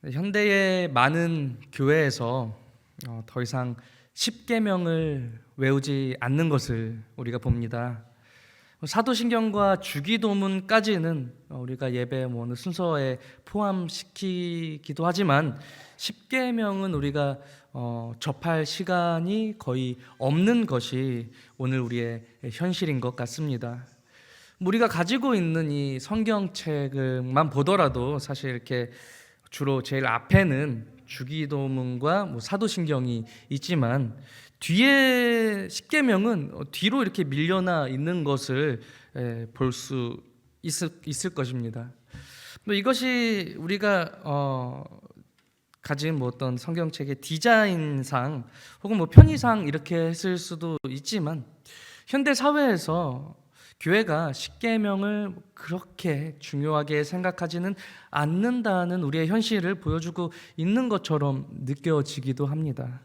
현대의 많은 교회에서 더 이상 십계명을 외우지 않는 것을 우리가 봅니다. 사도신경과 주기도문까지는 우리가 예배 순서에 포함시키기도 하지만 십계명은 우리가 접할 시간이 거의 없는 것이 오늘 우리의 현실인 것 같습니다. 우리가 가지고 있는 이 성경책만 보더라도 사실 이렇게 주로 제일 앞에는 주기도문과 사도신경이 있지만 뒤에 십계명은 뒤로 이렇게 밀려나 있는 것을 볼 수 있을 것입니다. 이것이 우리가 가진 어떤 성경책의 디자인상 혹은 편의상 이렇게 했을 수도 있지만 현대 사회에서 교회가 십계명을 그렇게 중요하게 생각하지는 않는다는 우리의 현실을 보여주고 있는 것처럼 느껴지기도 합니다.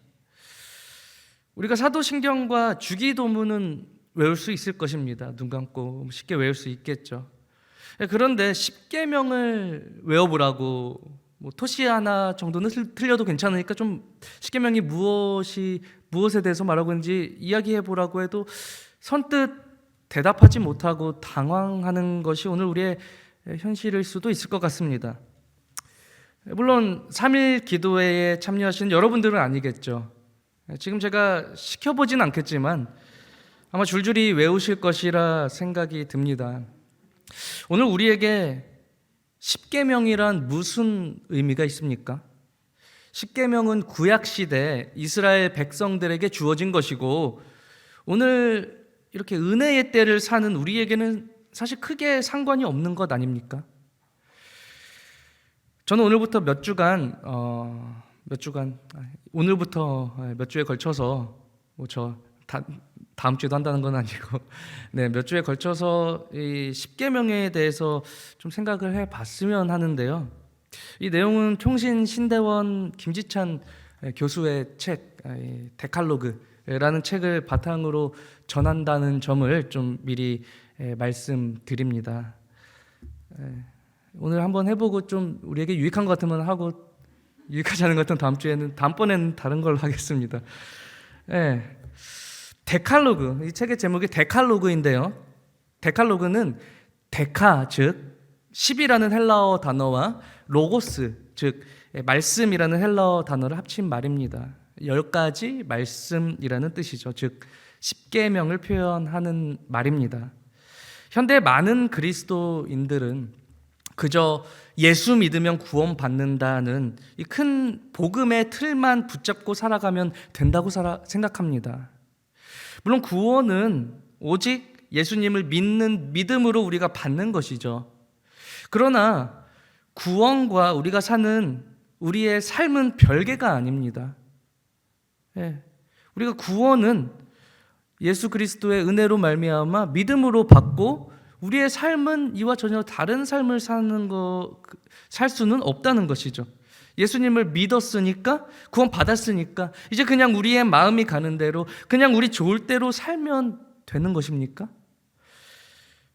우리가 사도신경과 주기도문은 외울 수 있을 것입니다. 눈 감고 쉽게 외울 수 있겠죠. 그런데 십계명을 외워보라고 토시 하나 정도는 틀려도 괜찮으니까 좀 십계명이 무엇에 대해서 말하고 있는지 이야기해보라고 해도 선뜻 대답하지 못하고 당황하는 것이 오늘 우리의 현실일 수도 있을 것 같습니다. 물론 3일 기도회에 참여하신 여러분들은 아니겠죠. 지금 제가 시켜보진 않겠지만 아마 줄줄이 외우실 것이라 생각이 듭니다. 오늘 우리에게 십계명이란 무슨 의미가 있습니까? 십계명은 구약시대 이스라엘 백성들에게 주어진 것이고 오늘 이렇게 은혜의 때를 사는 우리에게는 사실 크게 상관이 없는 것 아닙니까? 저는 오늘부터 오늘부터 몇 주에 걸쳐서 다음 주에도 한다는 건 아니고 몇 주에 걸쳐서 이 십계명에 대해서 좀 생각을 해봤으면 하는데요. 이 내용은 총신신대원 김지찬 교수의 책 데칼로그라는 책을 바탕으로 전한다는 점을 좀 미리 말씀드립니다. 오늘 한번 해보고 좀 우리에게 유익한 것 같으면 하고 유익하지 않은 것 같으면 다음번에는 다른 걸로 하겠습니다. 데칼로그, 이 책의 제목이 데칼로그인데요. 데칼로그는 데카, 즉 10이라는 헬라어 단어와 로고스, 즉 말씀이라는 헬라어 단어를 합친 말입니다. 10가지 말씀이라는 뜻이죠. 즉 십계명을 표현하는 말입니다. 현대 많은 그리스도인들은 그저 예수 믿으면 구원받는다는 이 큰 복음의 틀만 붙잡고 살아가면 된다고 생각합니다. 물론 구원은 오직 예수님을 믿는 믿음으로 우리가 받는 것이죠. 그러나 구원과 우리가 사는 우리의 삶은 별개가 아닙니다. 우리가 구원은 예수 그리스도의 은혜로 말미암아 믿음으로 받고 우리의 삶은 이와 전혀 다른 삶을 살 수는 없다는 것이죠. 예수님을 믿었으니까 구원 받았으니까 이제 그냥 우리의 마음이 가는 대로 그냥 우리 좋을 대로 살면 되는 것입니까?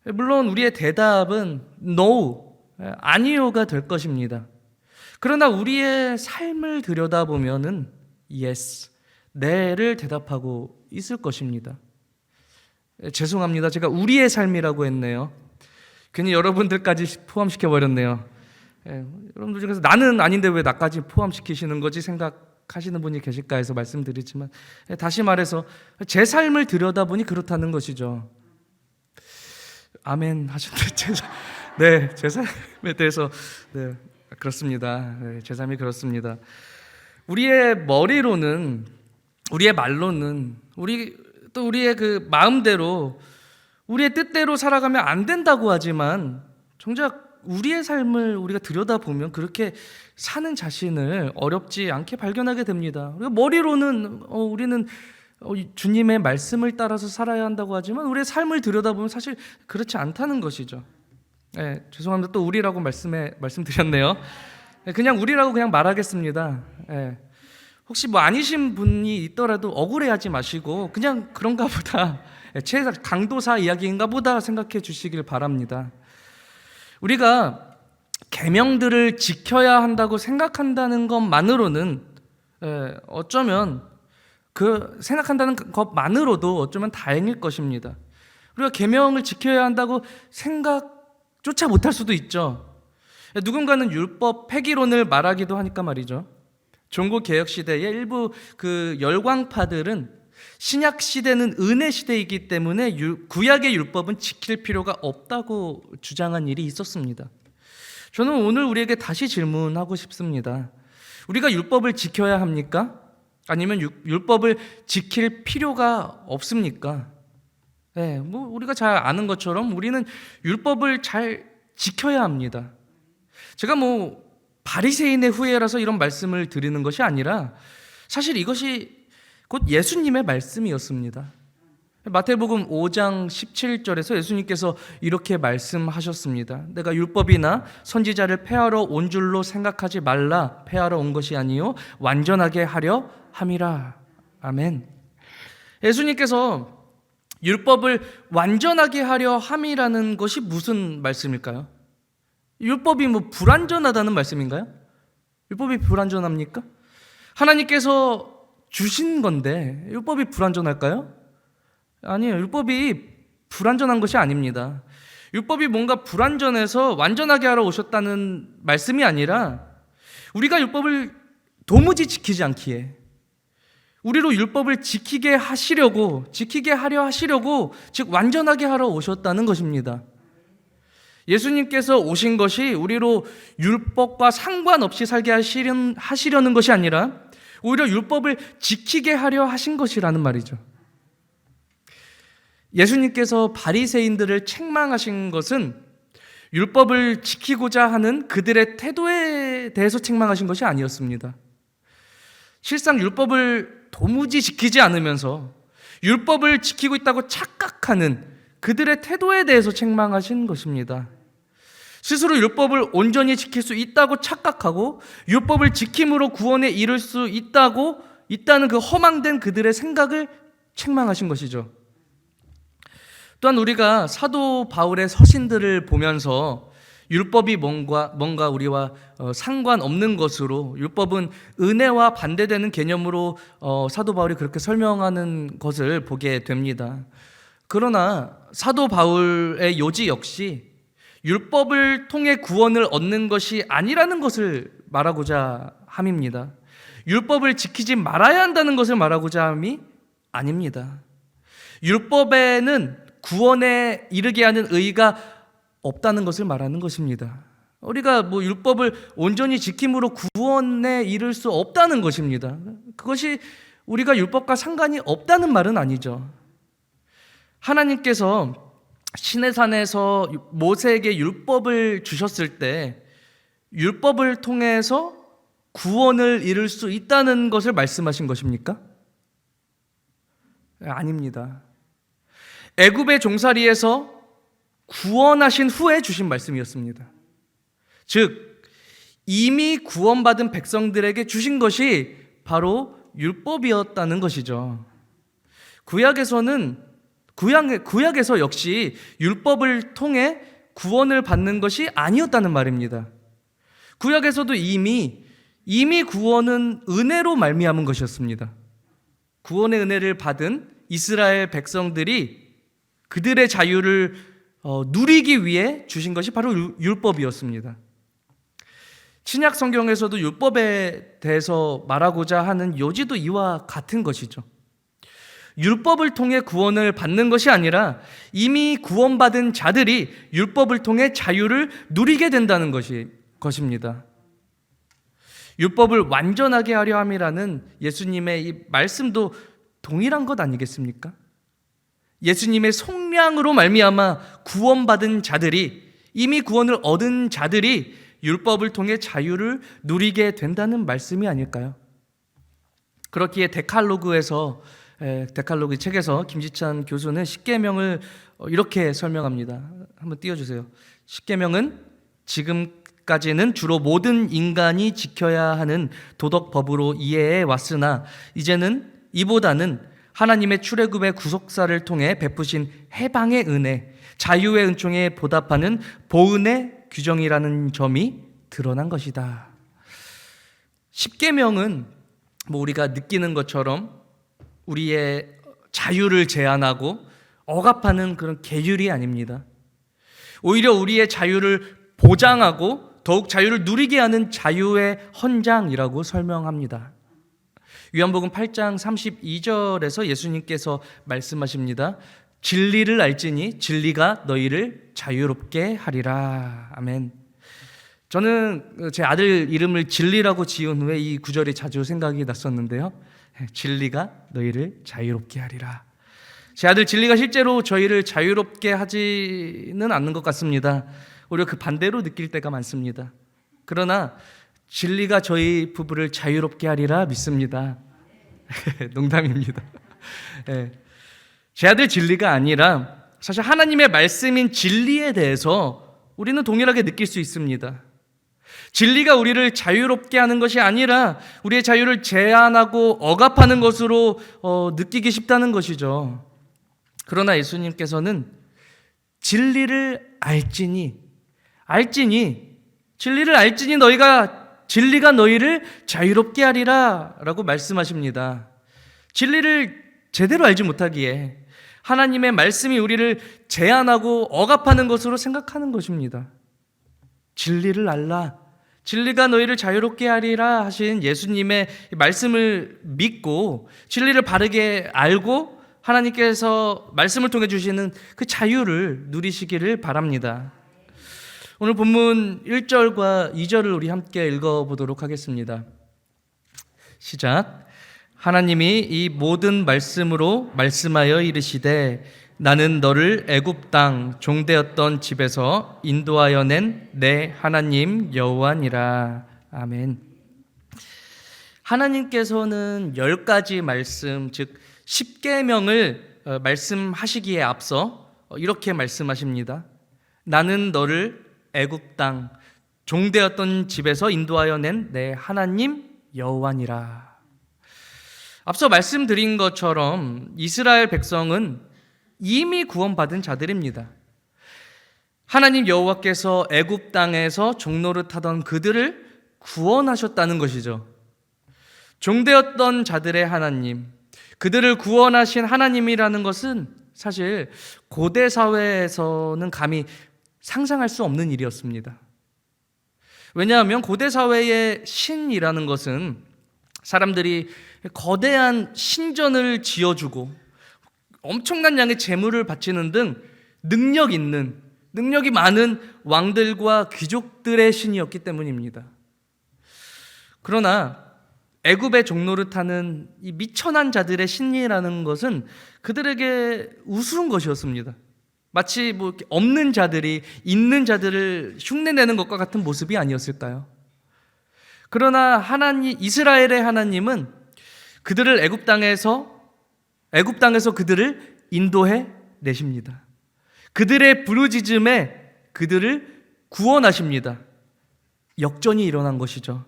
물론 우리의 대답은 no, 아니요가 될 것입니다. 그러나 우리의 삶을 들여다보면은 yes, 네를 대답하고 있을 것입니다. 죄송합니다. 제가 우리의 삶이라고 했네요. 괜히 여러분들까지 포함시켜버렸네요. 여러분들 중에서 나는 아닌데 왜 나까지 포함시키시는 거지 생각하시는 분이 계실까 해서 말씀드리지만 다시 말해서 제 삶을 들여다보니 그렇다는 것이죠. 아멘 하셨는데 제 삶에 대해서 그렇습니다. 제 삶이 그렇습니다. 우리의 머리로는 우리의 말로는 우리의 그 마음대로 우리의 뜻대로 살아가면 안 된다고 하지만 정작 우리의 삶을 우리가 들여다보면 그렇게 사는 자신을 어렵지 않게 발견하게 됩니다. 우리가 머리로는 우리는 주님의 말씀을 따라서 살아야 한다고 하지만 우리의 삶을 들여다보면 사실 그렇지 않다는 것이죠. 죄송합니다. 또 우리라고 말씀드렸네요. 그냥 우리라고 그냥 말하겠습니다. 혹시 아니신 분이 있더라도 억울해하지 마시고 그냥 그런가 보다, 강도사 이야기인가 보다 생각해 주시길 바랍니다. 우리가 계명들을 지켜야 한다고 생각한다는 것만으로는 어쩌면 그 생각한다는 것만으로도 어쩌면 다행일 것입니다. 우리가 계명을 지켜야 한다고 생각조차 못할 수도 있죠. 누군가는 율법 폐기론을 말하기도 하니까 말이죠. 종고 개혁 시대의 일부 그 열광파들은 신약 시대는 은혜 시대이기 때문에 구약의 율법은 지킬 필요가 없다고 주장한 일이 있었습니다. 저는 오늘 우리에게 다시 질문하고 싶습니다. 우리가 율법을 지켜야 합니까? 아니면 율법을 지킬 필요가 없습니까? 우리가 잘 아는 것처럼 우리는 율법을 잘 지켜야 합니다. 제가 바리새인의 후예라서 이런 말씀을 드리는 것이 아니라 사실 이것이 곧 예수님의 말씀이었습니다. 마태복음 5장 17절에서 예수님께서 이렇게 말씀하셨습니다. 내가 율법이나 선지자를 폐하러 온 줄로 생각하지 말라. 폐하러 온 것이 아니요 완전하게 하려 함이라. 아멘. 예수님께서 율법을 완전하게 하려 함이라는 것이 무슨 말씀일까요? 율법이 불완전하다는 말씀인가요? 율법이 불완전합니까? 하나님께서 주신 건데 율법이 불완전할까요? 아니에요. 율법이 불완전한 것이 아닙니다. 율법이 뭔가 불완전해서 완전하게 하러 오셨다는 말씀이 아니라 우리가 율법을 도무지 지키지 않기에 우리로 율법을 지키게 하려 하시려고 즉 완전하게 하러 오셨다는 것입니다. 예수님께서 오신 것이 우리로 율법과 상관없이 살게 하시려는 것이 아니라 오히려 율법을 지키게 하려 하신 것이라는 말이죠. 예수님께서 바리새인들을 책망하신 것은 율법을 지키고자 하는 그들의 태도에 대해서 책망하신 것이 아니었습니다. 실상 율법을 도무지 지키지 않으면서 율법을 지키고 있다고 착각하는 그들의 태도에 대해서 책망하신 것입니다. 스스로 율법을 온전히 지킬 수 있다고 착각하고 율법을 지킴으로 구원에 이를 수 있다는 그 허망된 그들의 생각을 책망하신 것이죠. 또한 우리가 사도 바울의 서신들을 보면서 율법이 뭔가 우리와 상관없는 것으로 율법은 은혜와 반대되는 개념으로 사도 바울이 그렇게 설명하는 것을 보게 됩니다. 그러나 사도 바울의 요지 역시 율법을 통해 구원을 얻는 것이 아니라는 것을 말하고자 함입니다. 율법을 지키지 말아야 한다는 것을 말하고자 함이 아닙니다. 율법에는 구원에 이르게 하는 의의가 없다는 것을 말하는 것입니다. 우리가 율법을 온전히 지킴으로 구원에 이를 수 없다는 것입니다. 그것이 우리가 율법과 상관이 없다는 말은 아니죠. 하나님께서 시내산에서 모세에게 율법을 주셨을 때 율법을 통해서 구원을 이룰 수 있다는 것을 말씀하신 것입니까? 아닙니다. 애굽의 종살이에서 구원하신 후에 주신 말씀이었습니다. 즉 이미 구원받은 백성들에게 주신 것이 바로 율법이었다는 것이죠. 구약에서 역시 율법을 통해 구원을 받는 것이 아니었다는 말입니다. 구약에서도 이미 구원은 은혜로 말미암은 것이었습니다. 구원의 은혜를 받은 이스라엘 백성들이 그들의 자유를 누리기 위해 주신 것이 바로 율법이었습니다. 신약 성경에서도 율법에 대해서 말하고자 하는 요지도 이와 같은 것이죠. 율법을 통해 구원을 받는 것이 아니라 이미 구원받은 자들이 율법을 통해 자유를 누리게 된다는 것입니다. 율법을 완전하게 하려 함이라는 예수님의 이 말씀도 동일한 것 아니겠습니까? 예수님의 속량으로 말미암아 구원받은 자들이 이미 구원을 얻은 자들이 율법을 통해 자유를 누리게 된다는 말씀이 아닐까요? 그렇기에 데칼로그 책에서 김지찬 교수는 십계명을 이렇게 설명합니다. 한번 띄워주세요. 십계명은 지금까지는 주로 모든 인간이 지켜야 하는 도덕법으로 이해해 왔으나 이제는 이보다는 하나님의 출애굽의 구속사를 통해 베푸신 해방의 은혜, 자유의 은총에 보답하는 보은의 규정이라는 점이 드러난 것이다. 십계명은 우리가 느끼는 것처럼 우리의 자유를 제한하고 억압하는 그런 계율이 아닙니다. 오히려 우리의 자유를 보장하고 더욱 자유를 누리게 하는 자유의 헌장이라고 설명합니다. 요한복음 8장 32절에서 예수님께서 말씀하십니다. 진리를 알지니 진리가 너희를 자유롭게 하리라. 아멘. 저는 제 아들 이름을 진리라고 지은 후에 이 구절이 자주 생각이 났었는데요. 진리가 너희를 자유롭게 하리라. 제 아들 진리가 실제로 저희를 자유롭게 하지는 않는 것 같습니다. 오히려 그 반대로 느낄 때가 많습니다. 그러나 진리가 저희 부부를 자유롭게 하리라 믿습니다. 농담입니다. 제 아들 진리가 아니라 사실 하나님의 말씀인 진리에 대해서 우리는 동일하게 느낄 수 있습니다. 진리가 우리를 자유롭게 하는 것이 아니라 우리의 자유를 제한하고 억압하는 것으로 느끼기 쉽다는 것이죠. 그러나 예수님께서는 진리를 알지니 진리가 너희를 자유롭게 하리라 라고 말씀하십니다. 진리를 제대로 알지 못하기에 하나님의 말씀이 우리를 제한하고 억압하는 것으로 생각하는 것입니다. 진리를 알라, 진리가 너희를 자유롭게 하리라 하신 예수님의 말씀을 믿고 진리를 바르게 알고 하나님께서 말씀을 통해 주시는 그 자유를 누리시기를 바랍니다. 오늘 본문 1절과 2절을 우리 함께 읽어보도록 하겠습니다. 시작. 하나님이 이 모든 말씀으로 말씀하여 이르시되 나는 너를 애굽 땅 종되었던 집에서 인도하여 낸 내 하나님 여호와니라. 아멘. 하나님께서는 10가지 말씀, 즉 10계명을 말씀하시기에 앞서 이렇게 말씀하십니다. 나는 너를 애굽 땅 종되었던 집에서 인도하여 낸 내 하나님 여호와니라. 앞서 말씀드린 것처럼 이스라엘 백성은 이미 구원받은 자들입니다. 하나님 여호와께서 애굽 땅에서 종노릇하던 그들을 구원하셨다는 것이죠. 종되었던 자들의 하나님, 그들을 구원하신 하나님이라는 것은 사실 고대 사회에서는 감히 상상할 수 없는 일이었습니다. 왜냐하면 고대 사회의 신이라는 것은 사람들이 거대한 신전을 지어주고 엄청난 양의 재물을 바치는 등 능력이 많은 왕들과 귀족들의 신이었기 때문입니다. 그러나 애굽의 종노릇하는 이 미천한 자들의 신이라는 것은 그들에게 우스운 것이었습니다. 마치 없는 자들이 있는 자들을 흉내내는 것과 같은 모습이 아니었을까요? 그러나 이스라엘의 하나님은 그들을 애굽 땅에서 그들을 인도해 내십니다. 그들의 부르짖음에 그들을 구원하십니다. 역전이 일어난 것이죠.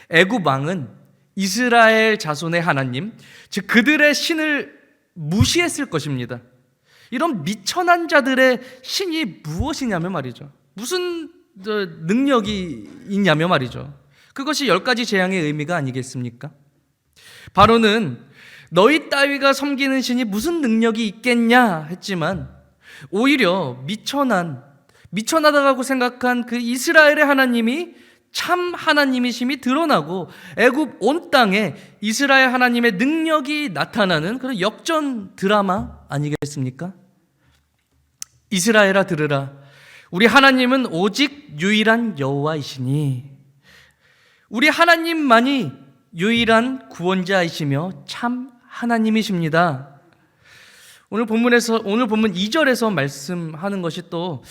애굽 왕은 이스라엘 자손의 하나님, 즉 그들의 신을 무시했을 것입니다. 이런 미천한 자들의 신이 무엇이냐면 말이죠. 무슨 능력이 있냐며 말이죠. 그것이 10가지 재앙의 의미가 아니겠습니까? 바로는 너희 따위가 섬기는 신이 무슨 능력이 있겠냐 했지만 오히려 미천하다고 생각한 그 이스라엘의 하나님이 참 하나님이심이 드러나고 애굽 온 땅에 이스라엘 하나님의 능력이 나타나는 그런 역전 드라마 아니겠습니까? 이스라엘아 들으라. 우리 하나님은 오직 유일한 여호와이시니 우리 하나님만이 유일한 구원자이시며 참 하나님이십니다. 오늘 본문 2절에서 말씀하는 것이 또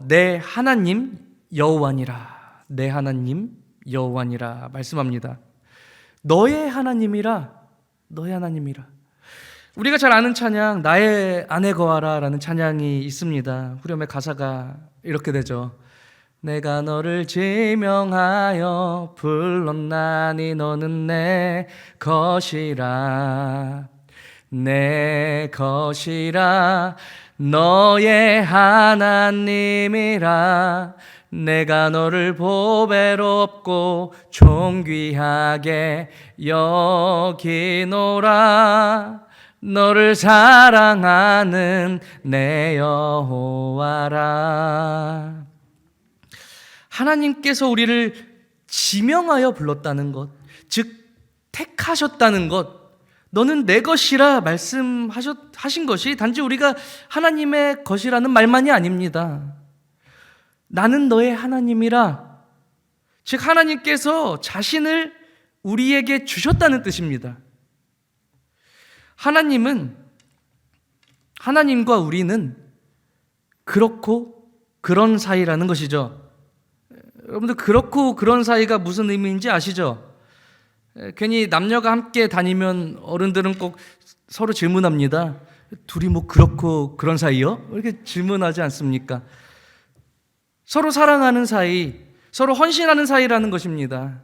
내 하나님 여호와니라. 내 하나님 여호와니라 말씀합니다. 너의 하나님이라. 우리가 잘 아는 찬양 나의 안에 거하라 라는 찬양이 있습니다. 후렴의 가사가 이렇게 되죠. 내가 너를 지명하여 불렀나니 너는 내 것이라. 내 것이라. 너의 하나님이라. 내가 너를 보배롭고 존귀하게 여기노라. 너를 사랑하는 내 여호와라. 하나님께서 우리를 지명하여 불렀다는 것, 즉 택하셨다는 것, 너는 내 것이라 말씀하신 것이 단지 우리가 하나님의 것이라는 말만이 아닙니다. 나는 너의 하나님이라, 즉 하나님께서 자신을 우리에게 주셨다는 뜻입니다. 하나님과 우리는 그렇고 그런 사이라는 것이죠. 여러분들, 그렇고 그런 사이가 무슨 의미인지 아시죠? 괜히 남녀가 함께 다니면 어른들은 꼭 서로 질문합니다. 둘이 뭐 그렇고 그런 사이요? 이렇게 질문하지 않습니까? 서로 사랑하는 사이, 서로 헌신하는 사이라는 것입니다.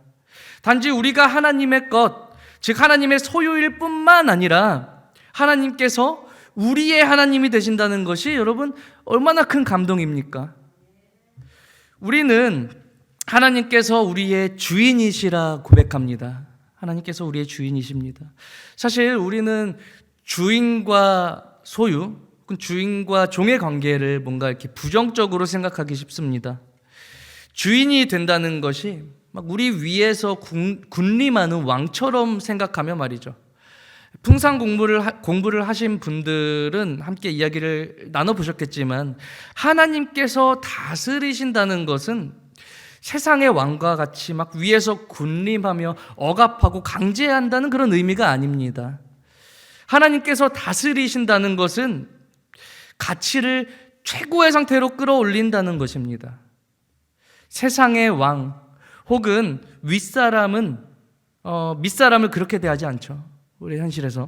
단지 우리가 하나님의 것, 즉 하나님의 소유일 뿐만 아니라 하나님께서 우리의 하나님이 되신다는 것이 여러분 얼마나 큰 감동입니까? 우리는 하나님께서 우리의 주인이시라 고백합니다. 하나님께서 우리의 주인이십니다. 사실 우리는 주인과 소유, 주인과 종의 관계를 뭔가 이렇게 부정적으로 생각하기 쉽습니다. 주인이 된다는 것이 막 우리 위에서 군림하는 왕처럼 생각하며 말이죠. 풍상 공부를 하신 분들은 함께 이야기를 나눠보셨겠지만, 하나님께서 다스리신다는 것은 세상의 왕과 같이 막 위에서 군림하며 억압하고 강제한다는 그런 의미가 아닙니다. 하나님께서 다스리신다는 것은 가치를 최고의 상태로 끌어올린다는 것입니다. 세상의 왕 혹은 윗사람은 밑사람을 그렇게 대하지 않죠. 우리 현실에서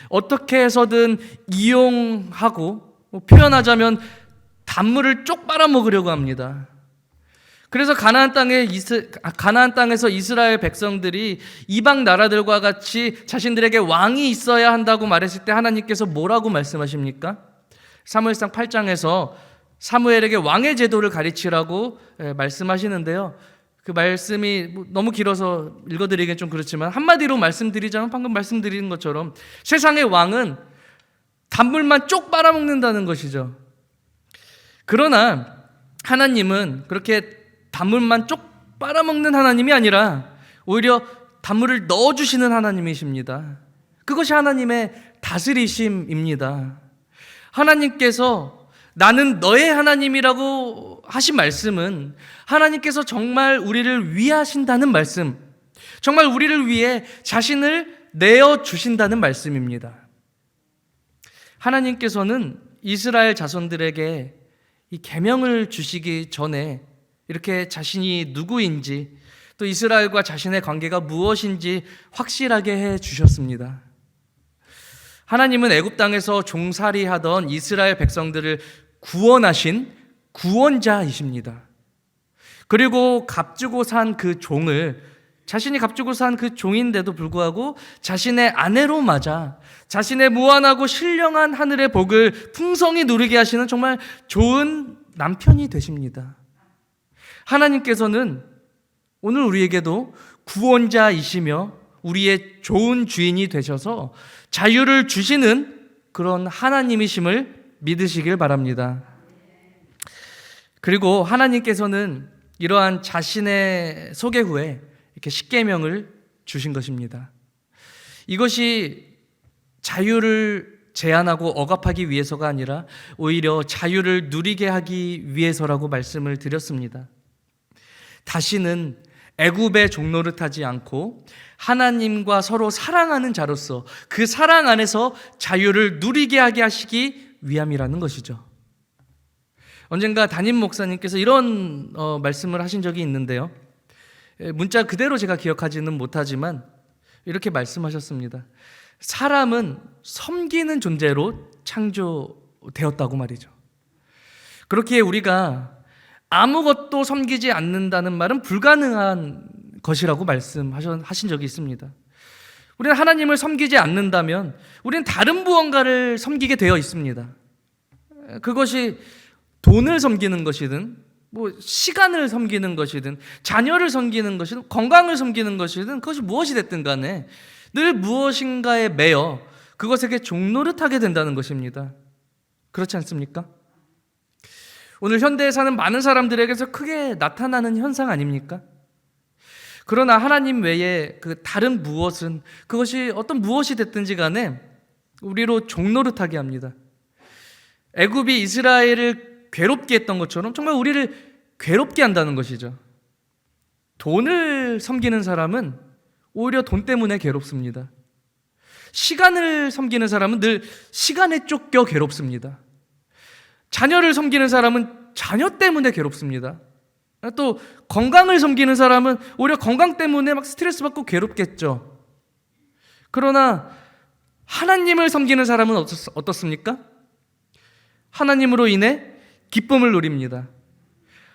어떻게 해서든 이용하고, 표현하자면 단물을 쪽 빨아먹으려고 합니다. 그래서 가나안 땅에서 이스라엘 백성들이 이방 나라들과 같이 자신들에게 왕이 있어야 한다고 말했을 때 하나님께서 뭐라고 말씀하십니까? 사무엘상 8장에서 사무엘에게 왕의 제도를 가르치라고 말씀하시는데요. 그 말씀이 너무 길어서 읽어드리기엔 좀 그렇지만 한마디로 말씀드리자면 방금 말씀드린 것처럼 세상의 왕은 단물만 쪽 빨아먹는다는 것이죠. 그러나 하나님은 그렇게 단물만 쪽 빨아먹는 하나님이 아니라 오히려 단물을 넣어주시는 하나님이십니다. 그것이 하나님의 다스리심입니다. 하나님께서 나는 너의 하나님이라고 하신 말씀은 하나님께서 정말 우리를 위하신다는 말씀, 정말 우리를 위해 자신을 내어주신다는 말씀입니다. 하나님께서는 이스라엘 자손들에게 이 계명을 주시기 전에 이렇게 자신이 누구인지, 또 이스라엘과 자신의 관계가 무엇인지 확실하게 해 주셨습니다. 하나님은 애굽 땅에서 종살이하던 이스라엘 백성들을 구원하신 구원자이십니다. 그리고 값주고 산 그 종을, 자신이 값주고 산 그 종인데도 불구하고 자신의 아내로 맞아 자신의 무한하고 신령한 하늘의 복을 풍성히 누리게 하시는 정말 좋은 남편이 되십니다. 하나님께서는 오늘 우리에게도 구원자이시며 우리의 좋은 주인이 되셔서 자유를 주시는 그런 하나님이심을 믿으시길 바랍니다. 그리고 하나님께서는 이러한 자신의 소개 후에 이렇게 십계명을 주신 것입니다. 이것이 자유를 제한하고 억압하기 위해서가 아니라 오히려 자유를 누리게 하기 위해서라고 말씀을 드렸습니다. 다시는 애굽의 종노릇하지 않고 하나님과 서로 사랑하는 자로서 그 사랑 안에서 자유를 누리게 하게 하시기 위함이라는 것이죠. 언젠가 담임 목사님께서 이런 말씀을 하신 적이 있는데요. 문자 그대로 제가 기억하지는 못하지만 이렇게 말씀하셨습니다. 사람은 섬기는 존재로 창조되었다고 말이죠. 그렇기에 우리가 아무것도 섬기지 않는다는 말은 불가능한 것이라고 말씀하신 적이 있습니다. 우리는 하나님을 섬기지 않는다면 우리는 다른 무언가를 섬기게 되어 있습니다. 그것이 돈을 섬기는 것이든 시간을 섬기는 것이든 자녀를 섬기는 것이든 건강을 섬기는 것이든 그것이 무엇이 됐든 간에 늘 무엇인가에 매여 그것에게 종노릇하게 된다는 것입니다. 그렇지 않습니까? 오늘 현대에 사는 많은 사람들에게서 크게 나타나는 현상 아닙니까? 그러나 하나님 외에 그 다른 무엇은 그것이 어떤 무엇이 됐든지 간에 우리로 종노릇하게 합니다. 애굽이 이스라엘을 괴롭게 했던 것처럼 정말 우리를 괴롭게 한다는 것이죠. 돈을 섬기는 사람은 오히려 돈 때문에 괴롭습니다. 시간을 섬기는 사람은 늘 시간에 쫓겨 괴롭습니다. 자녀를 섬기는 사람은 자녀 때문에 괴롭습니다. 또 건강을 섬기는 사람은 오히려 건강 때문에 막 스트레스 받고 괴롭겠죠. 그러나 하나님을 섬기는 사람은 어떻습니까? 하나님으로 인해 기쁨을 누립니다.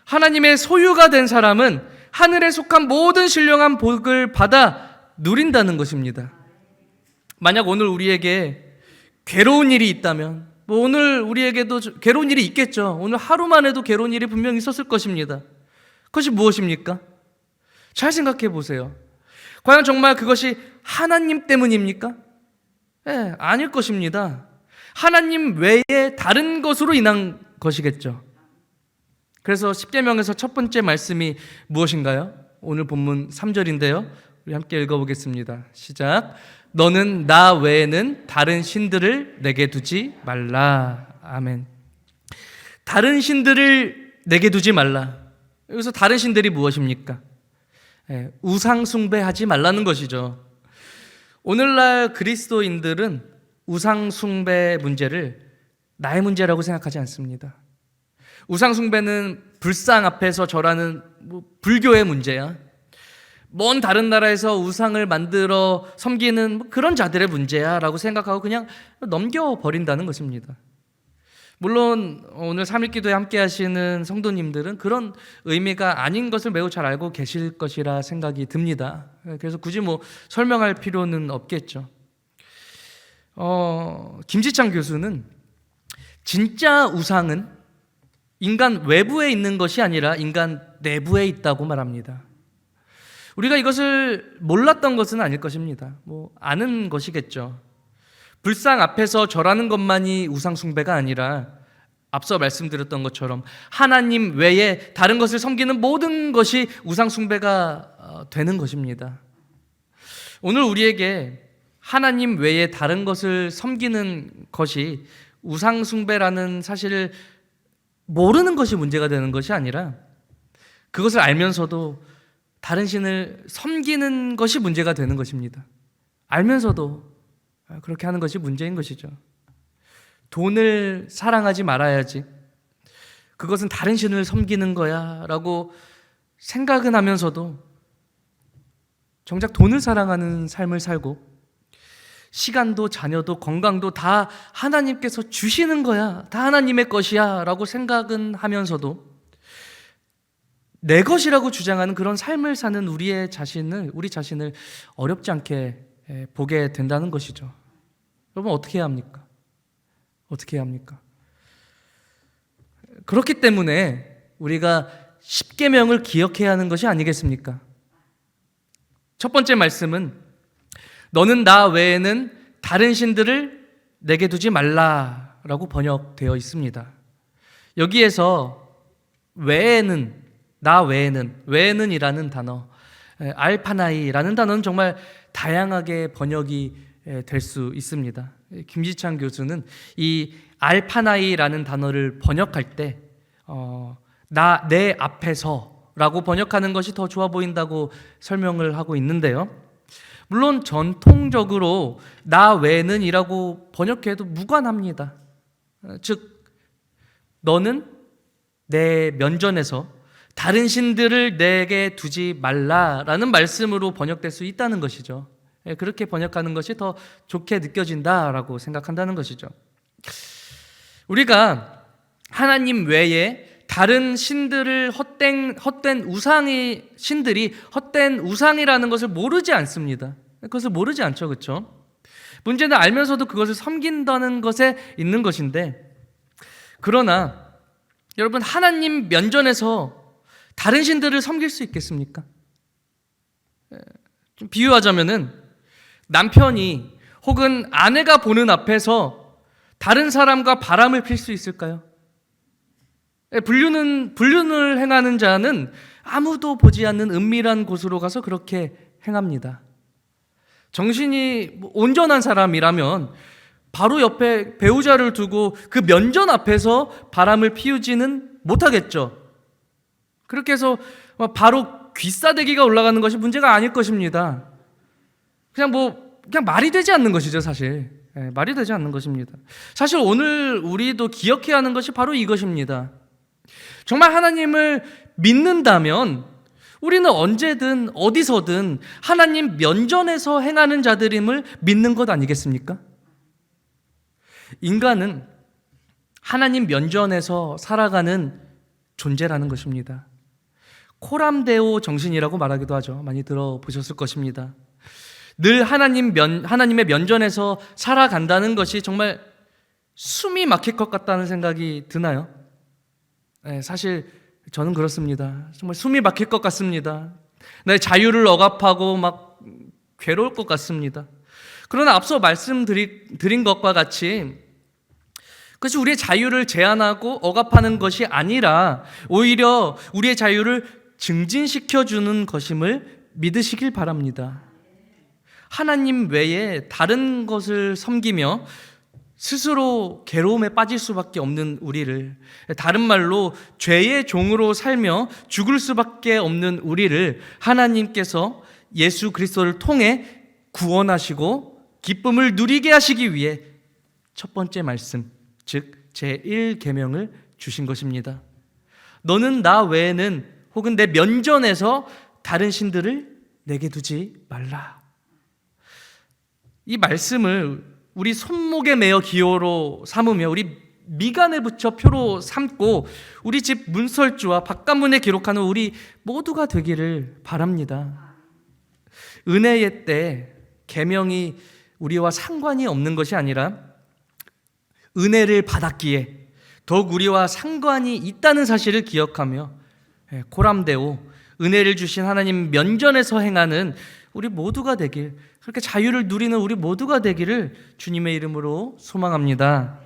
하나님의 소유가 된 사람은 하늘에 속한 모든 신령한 복을 받아 누린다는 것입니다. 만약 오늘 우리에게 괴로운 일이 있다면 오늘 우리에게도 괴로운 일이 있겠죠. 오늘 하루만 해도 괴로운 일이 분명히 있었을 것입니다. 그것이 무엇입니까? 잘 생각해 보세요. 과연 정말 그것이 하나님 때문입니까? 아닐 것입니다. 하나님 외에 다른 것으로 인한 것이겠죠. 그래서 십계명에서 첫 번째 말씀이 무엇인가요? 오늘 본문 3절인데요. 우리 함께 읽어보겠습니다. 시작. 너는 나 외에는 다른 신들을 내게 두지 말라. 아멘. 다른 신들을 내게 두지 말라. 여기서 다른 신들이 무엇입니까? 우상 숭배하지 말라는 것이죠. 오늘날 그리스도인들은 우상 숭배 문제를 나의 문제라고 생각하지 않습니다. 우상 숭배는 불상 앞에서 절하는 불교의 문제야. 먼 다른 나라에서 우상을 만들어 섬기는 그런 자들의 문제야 라고 생각하고 그냥 넘겨버린다는 것입니다. 물론 오늘 3일 기도에 함께 하시는 성도님들은 그런 의미가 아닌 것을 매우 잘 알고 계실 것이라 생각이 듭니다. 그래서 굳이 설명할 필요는 없겠죠. 김지창 교수는 진짜 우상은 인간 외부에 있는 것이 아니라 인간 내부에 있다고 말합니다. 우리가 이것을 몰랐던 것은 아닐 것입니다. 아는 것이겠죠. 불상 앞에서 절하는 것만이 우상 숭배가 아니라 앞서 말씀드렸던 것처럼 하나님 외에 다른 것을 섬기는 모든 것이 우상 숭배가 되는 것입니다. 오늘 우리에게 하나님 외에 다른 것을 섬기는 것이 우상 숭배라는 사실을 모르는 것이 문제가 되는 것이 아니라 그것을 알면서도 다른 신을 섬기는 것이 문제가 되는 것입니다. 알면서도 그렇게 하는 것이 문제인 것이죠. 돈을 사랑하지 말아야지. 그것은 다른 신을 섬기는 거야 라고 생각은 하면서도 정작 돈을 사랑하는 삶을 살고 시간도 자녀도 건강도 다 하나님께서 주시는 거야. 다 하나님의 것이야 라고 생각은 하면서도 내 것이라고 주장하는 그런 삶을 사는 우리 자신을 어렵지 않게 보게 된다는 것이죠. 여러분 어떻게 해야 합니까? 어떻게 해야 합니까? 그렇기 때문에 우리가 십계명을 기억해야 하는 것이 아니겠습니까? 첫 번째 말씀은 너는 나 외에는 다른 신들을 내게 두지 말라라고 번역되어 있습니다. 여기에서 외에는, 나 외에는 이라는 단어, 알파나이라는 단어는 정말 다양하게 번역이 될 수 있습니다. 김지창 교수는 이 알파나이라는 단어를 번역할 때 내 앞에서라고 번역하는 것이 더 좋아 보인다고 설명을 하고 있는데요. 물론 전통적으로 나 외에는 이라고 번역해도 무관합니다. 즉 너는 내 면전에서 다른 신들을 내게 두지 말라라는 말씀으로 번역될 수 있다는 것이죠. 그렇게 번역하는 것이 더 좋게 느껴진다라고 생각한다는 것이죠. 우리가 하나님 외에 다른 신들을 헛된 신들이 헛된 우상이라는 것을 모르지 않습니다. 그것을 모르지 않죠, 그렇죠? 문제는 알면서도 그것을 섬긴다는 것에 있는 것인데, 그러나 여러분, 하나님 면전에서 다른 신들을 섬길 수 있겠습니까? 좀 비유하자면은 남편이 혹은 아내가 보는 앞에서 다른 사람과 바람을 필 수 있을까요? 불륜을 행하는 자는 아무도 보지 않는 은밀한 곳으로 가서 그렇게 행합니다. 정신이 온전한 사람이라면 바로 옆에 배우자를 두고 그 면전 앞에서 바람을 피우지는 못하겠죠. 그렇게 해서 바로 귀싸대기가 올라가는 것이 문제가 아닐 것입니다. 그냥 말이 되지 않는 것이죠, 사실. 말이 되지 않는 것입니다. 사실 오늘 우리도 기억해야 하는 것이 바로 이것입니다. 정말 하나님을 믿는다면 우리는 언제든 어디서든 하나님 면전에서 행하는 자들임을 믿는 것 아니겠습니까? 인간은 하나님 면전에서 살아가는 존재라는 것입니다. 코람데오 정신이라고 말하기도 하죠. 많이 들어보셨을 것입니다. 늘 하나님의 면전에서 살아간다는 것이 정말 숨이 막힐 것 같다는 생각이 드나요? 네, 사실 저는 그렇습니다. 정말 숨이 막힐 것 같습니다. 내 자유를 억압하고 막 괴로울 것 같습니다. 그러나 앞서 말씀드린 것과 같이 그것이 우리의 자유를 제한하고 억압하는 것이 아니라 오히려 우리의 자유를 증진시켜주는 것임을 믿으시길 바랍니다. 하나님 외에 다른 것을 섬기며 스스로 괴로움에 빠질 수밖에 없는 우리를, 다른 말로 죄의 종으로 살며 죽을 수밖에 없는 우리를 하나님께서 예수 그리스도를 통해 구원하시고 기쁨을 누리게 하시기 위해 첫 번째 말씀, 즉 제1계명을 주신 것입니다. 너는 나 외에는 혹은 내 면전에서 다른 신들을 내게 두지 말라. 이 말씀을 우리 손목에 매어 기호로 삼으며 우리 미간에 붙여 표로 삼고 우리 집 문설주와 바깥문에 기록하는 우리 모두가 되기를 바랍니다. 은혜의 때 계명이 우리와 상관이 없는 것이 아니라 은혜를 받았기에 더욱 우리와 상관이 있다는 사실을 기억하며 코람데오, 은혜를 주신 하나님 면전에서 행하는 우리 모두가 되길, 그렇게 자유를 누리는 우리 모두가 되기를 주님의 이름으로 소망합니다.